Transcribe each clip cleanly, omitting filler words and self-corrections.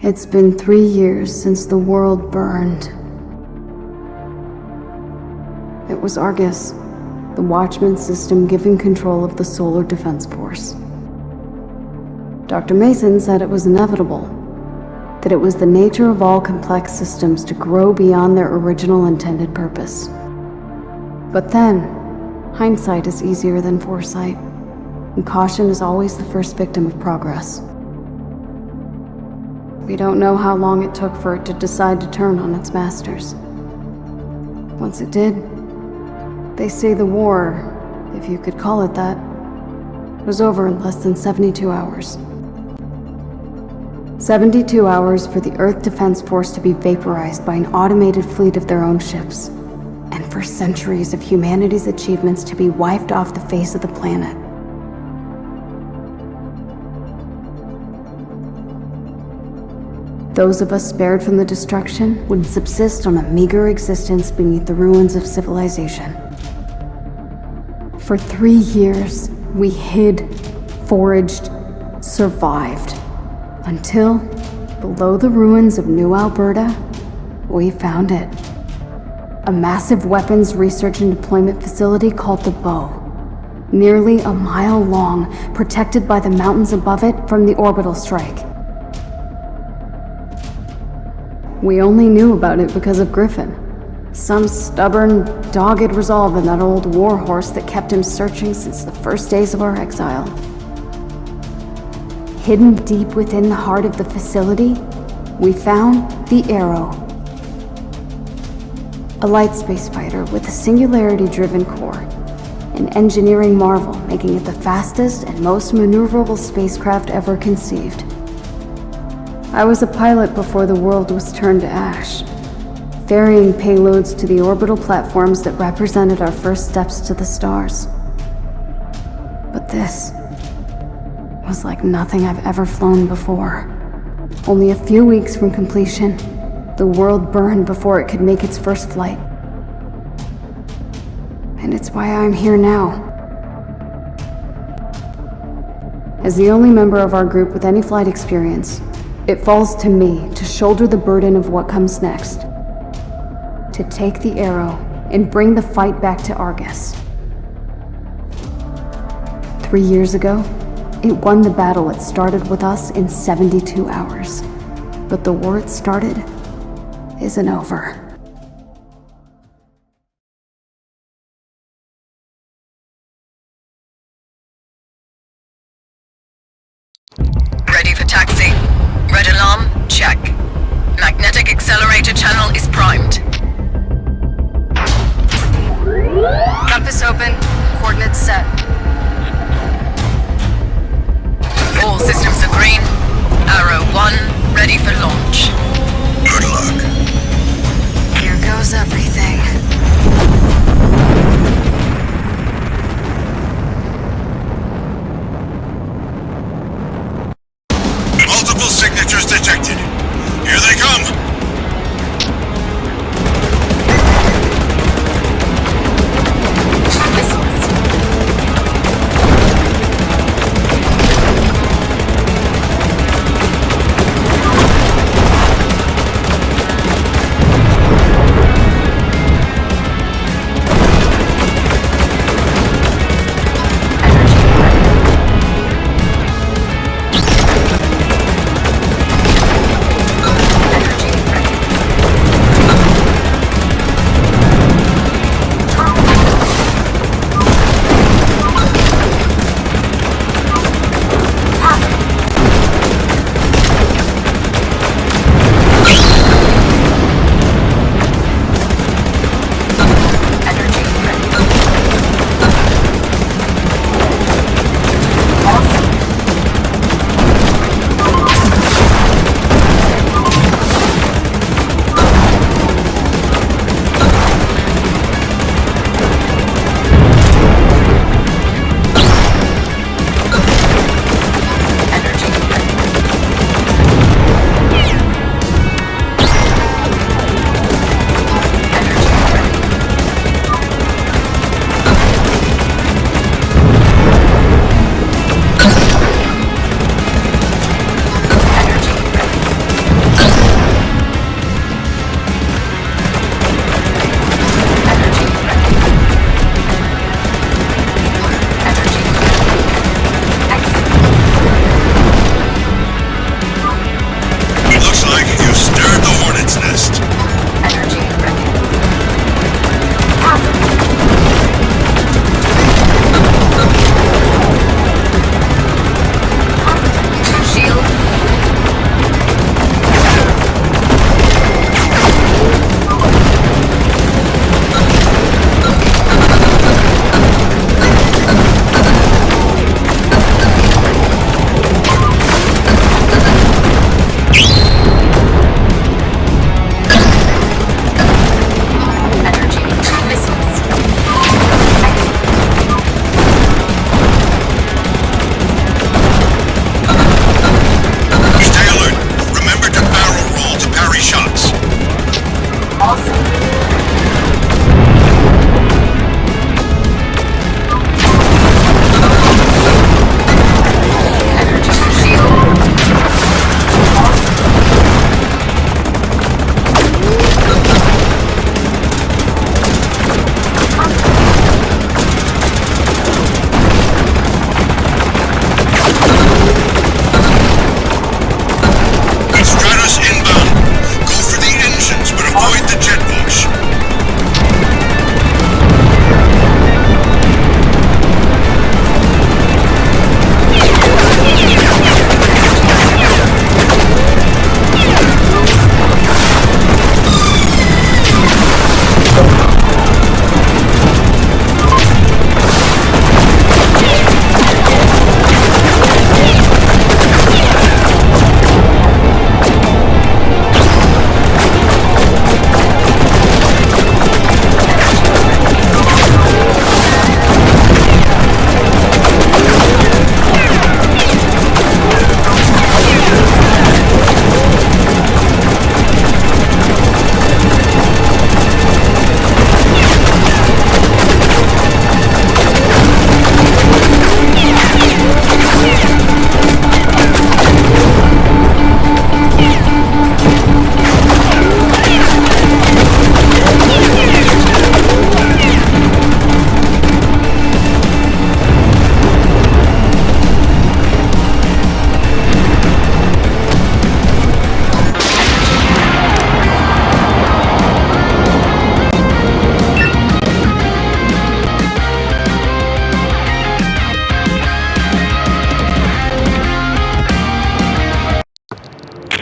It's been 3 years since the world burned. It was Argus, the Watchman system given control of the Solar Defense Force. Dr. Mason said it was inevitable, that it was the nature of all complex systems to grow beyond their original intended purpose. But then, hindsight is easier than foresight, and caution is always the first victim of progress. We don't know how long it took for it to decide to turn on its masters. Once it did, they say the war, if you could call it that, was over in less than 72 hours. 72 hours for the Earth Defense Force to be vaporized by an automated fleet of their own ships, and for centuries of humanity's achievements to be wiped off the face of the planet. Those of us spared from the destruction would subsist on a meager existence beneath the ruins of civilization. For 3 years, we hid, foraged, survived, until, below the ruins of New Alberta, we found it. A massive weapons research and deployment facility called the Bow, nearly a mile long, protected by the mountains above it from the orbital strike. We only knew about it because of Griffin. Some stubborn, dogged resolve in that old warhorse that kept him searching since the first days of our exile. Hidden deep within the heart of the facility, we found the Arrow. A light space fighter with a singularity-driven core. An engineering marvel, making it the fastest and most maneuverable spacecraft ever conceived. I was a pilot before the world was turned to ash, ferrying payloads to the orbital platforms that represented our first steps to the stars. But this was like nothing I've ever flown before. Only a few weeks from completion, the world burned before it could make its first flight. And it's why I'm here now. As the only member of our group with any flight experience, it falls to me to shoulder the burden of what comes next. To take the Arrow and bring the fight back to Argus. 3 years ago, it won the battle it started with us in 72 hours. But the war it started isn't over. Ready for taxi. Red alarm, check. Magnetic accelerator channel is primed. Compass open, coordinates set. All systems are green. Arrow 1, ready for launch. Good luck. Here goes everything. Multiple signatures detected. Here they come.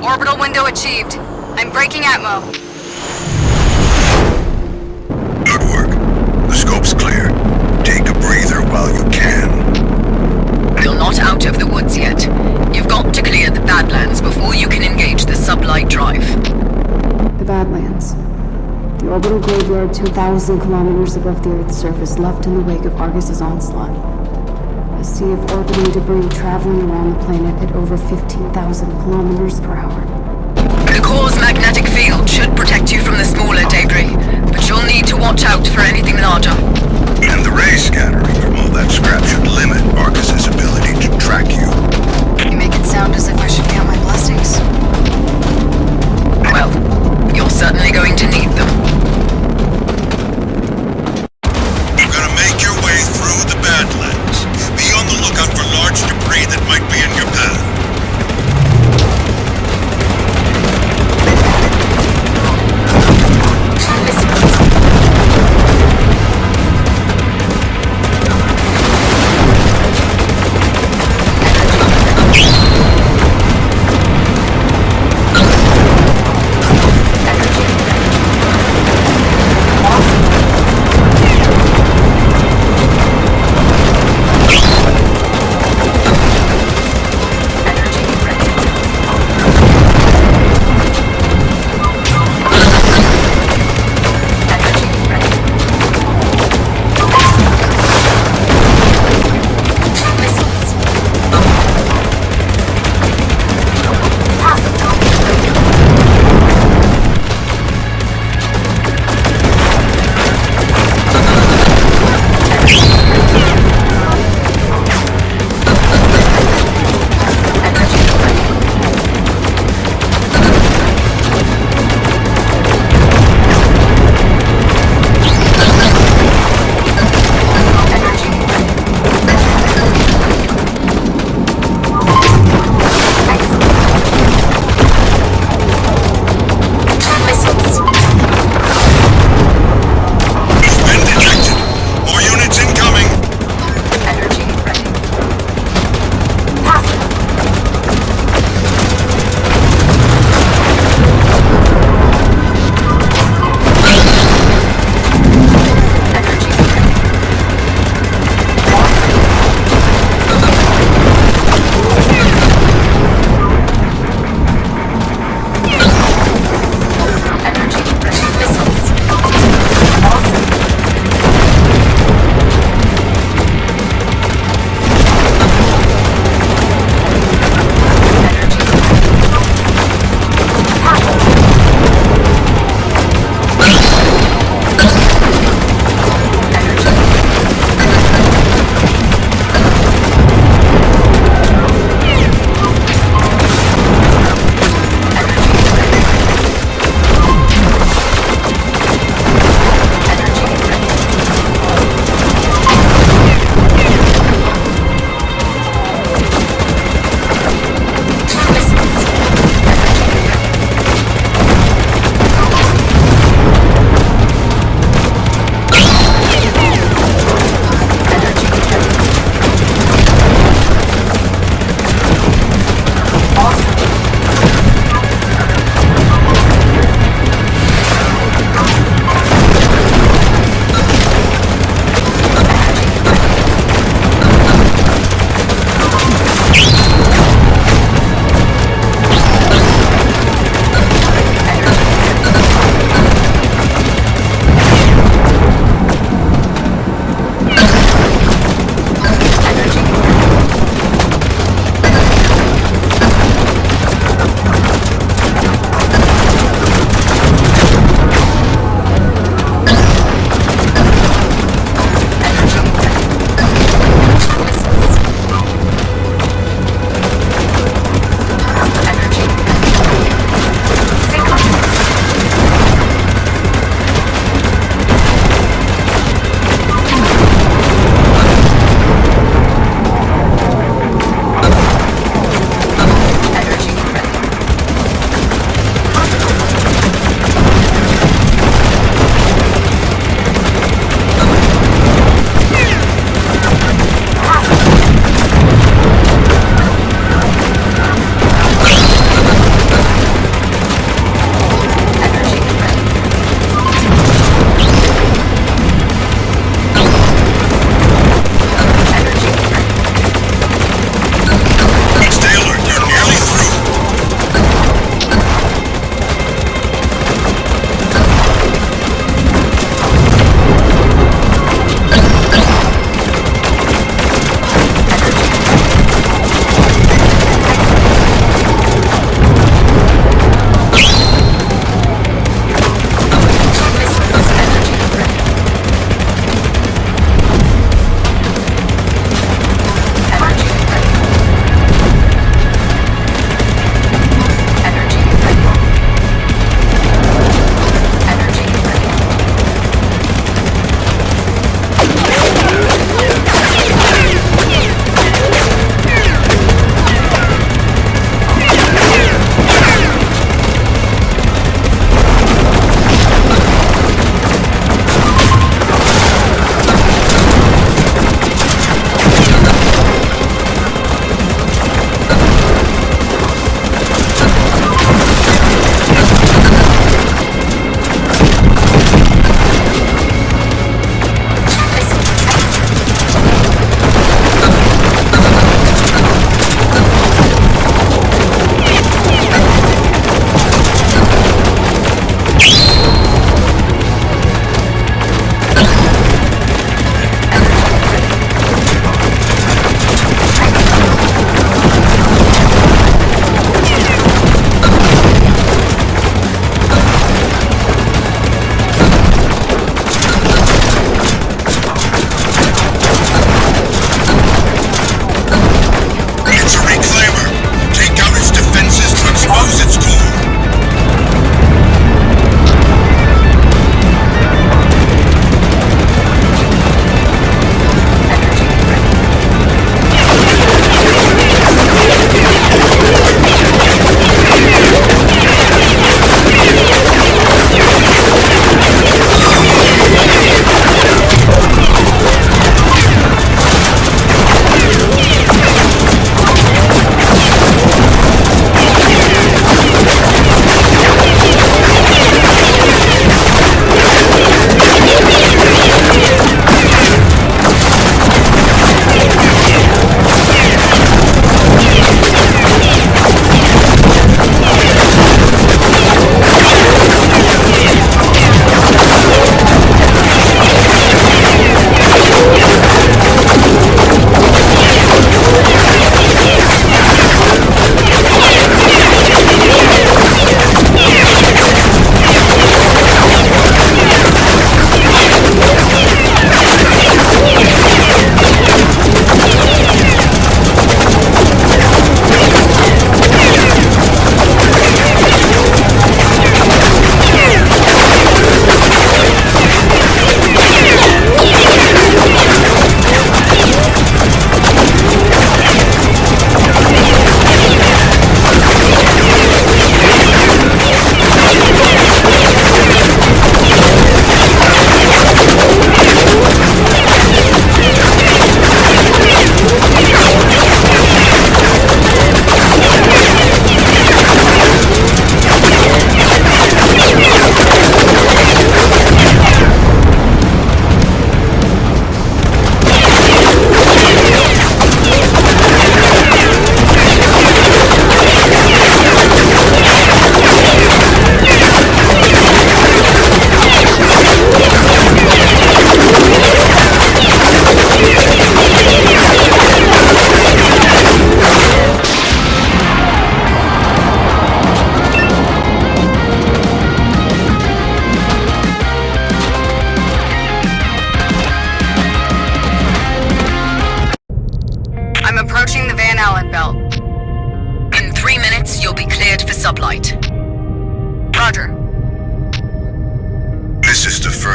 Orbital window achieved. I'm breaking atmo. Good work. The scope's clear. Take a breather while you can. You're not out of the woods yet. You've got to clear the Badlands before you can engage the sublight drive. The Badlands. The orbital graveyard 2,000 kilometers above the Earth's surface, left in the wake of Argus's onslaught. A sea of orbiting debris traveling around the planet at over 15,000 kilometers per hour. The core's magnetic field should protect you from the smaller debris, but you'll need to watch out for anything larger. And the ray scattering from all that scrap should limit Argus's ability to track you. You make it sound as if I should count my blessings. Well, you're certainly going to need them. You're gonna make your way through the Badlands. Be on the lookout for large debris that might be in your path.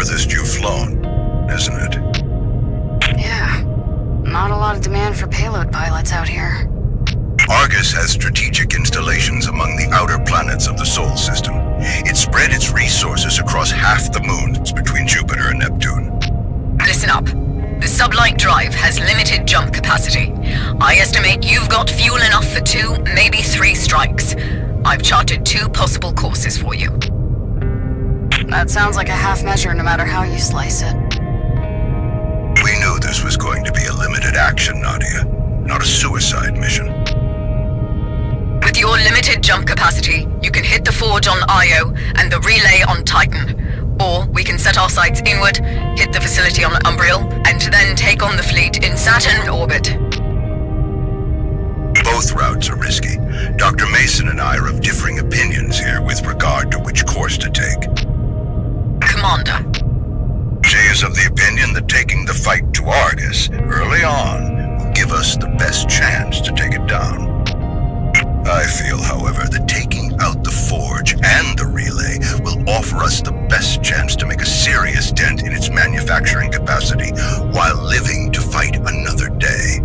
furthest you've flown, isn't it? Yeah. Not a lot of demand for payload pilots out here. Argus has strategic installations among the outer planets of the Sol system. It spread its resources across half the moons between Jupiter and Neptune. Listen up. The sublight drive has limited jump capacity. I estimate you've got fuel enough for 2, maybe 3 strikes. I've charted 2 possible courses for you. That sounds like a half measure no matter how you slice it. We knew this was going to be a limited action, Nadia, not a suicide mission. With your limited jump capacity, you can hit the forge on Io and the relay on Titan. Or we can set our sights inward, hit the facility on Umbriel, and then take on the fleet in Saturn orbit. Both routes are risky. Dr. Mason and I are of differing opinions here with regard to which course to take. Commander. She is of the opinion that taking the fight to Argus early on will give us the best chance to take it down. I feel, however, that taking out the forge and the relay will offer us the best chance to make a serious dent in its manufacturing capacity while living to fight another day.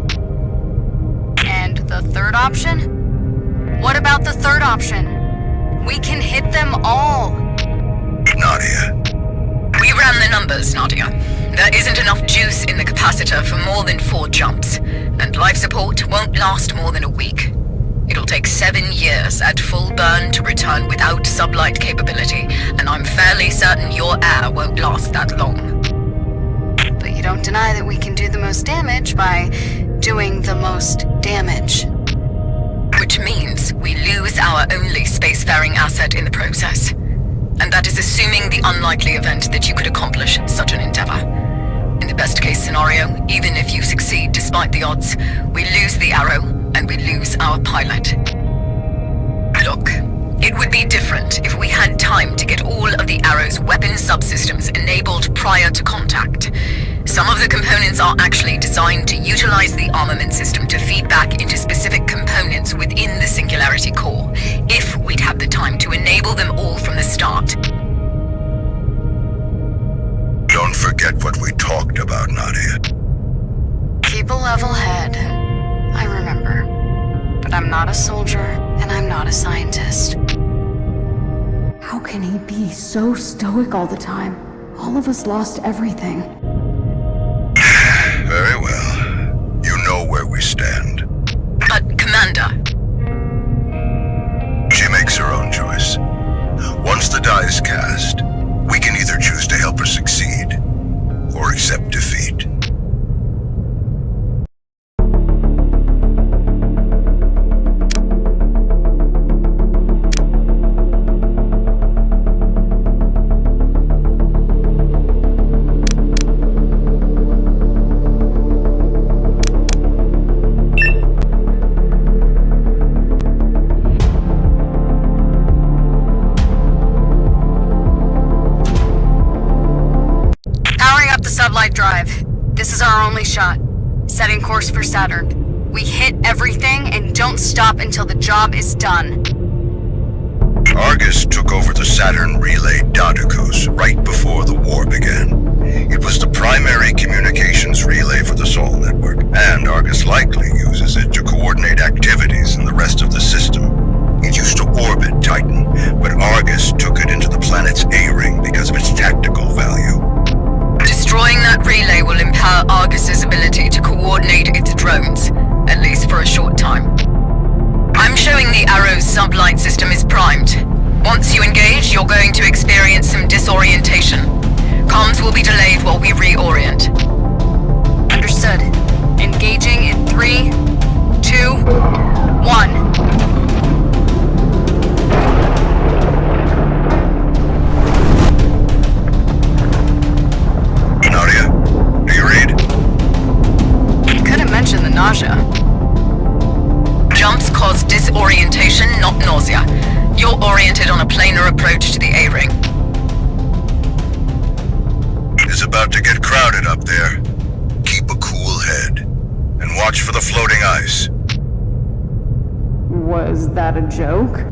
And the third option? What about the third option? We can hit them all. Nadia. We ran the numbers, Nadia. There isn't enough juice in the capacitor for more than 4 jumps, and life support won't last more than a week. It'll take 7 years at full burn to return without sublight capability, and I'm fairly certain your air won't last that long. But you don't deny that we can do the most damage by doing the most damage. Which means we lose our only spacefaring asset in the process. And that is assuming the unlikely event that you could accomplish such an endeavor. In the best case scenario, even if you succeed despite the odds, we lose the Arrow and we lose our pilot. Look, it would be different if we had time to get all of the Arrow's weapon subsystems enabled prior to contact. Some of the components are actually designed to utilize the armament system to feed back into specific components within the Singularity core, if we'd have the time to enable them all from the start. Don't forget what we talked about, Nadia. Keep a level head. I remember. But I'm not a soldier, and I'm not a scientist. How can he be so stoic all the time? All of us lost everything. Very well. You know where we stand. But, Commander... She makes her own choice. Once the die is cast, we can either choose to help her succeed, or accept defeat. Sublight drive. This is our only shot. Setting course for Saturn. We hit everything and don't stop until the job is done. Argus took over the Saturn relay Dodicos right before the war began. It was the primary communications relay for the Sol network, and Argus likely uses it to coordinate activities in the rest of the system. It used to orbit Titan, but Argus took it into the planet's A-ring because of its tactical value. Destroying that relay will impair Argus's ability to coordinate its drones, at least for a short time. I'm showing the Arrow's sublight system is primed. Once you engage, you're going to experience some disorientation. Comms will be delayed while we reorient. Understood. Engaging in 3, 2, 1. Nausea. Jumps cause disorientation, not nausea. You're oriented on a planar approach to the A-ring. It's about to get crowded up there. Keep a cool head. And watch for the floating ice. Was that a joke?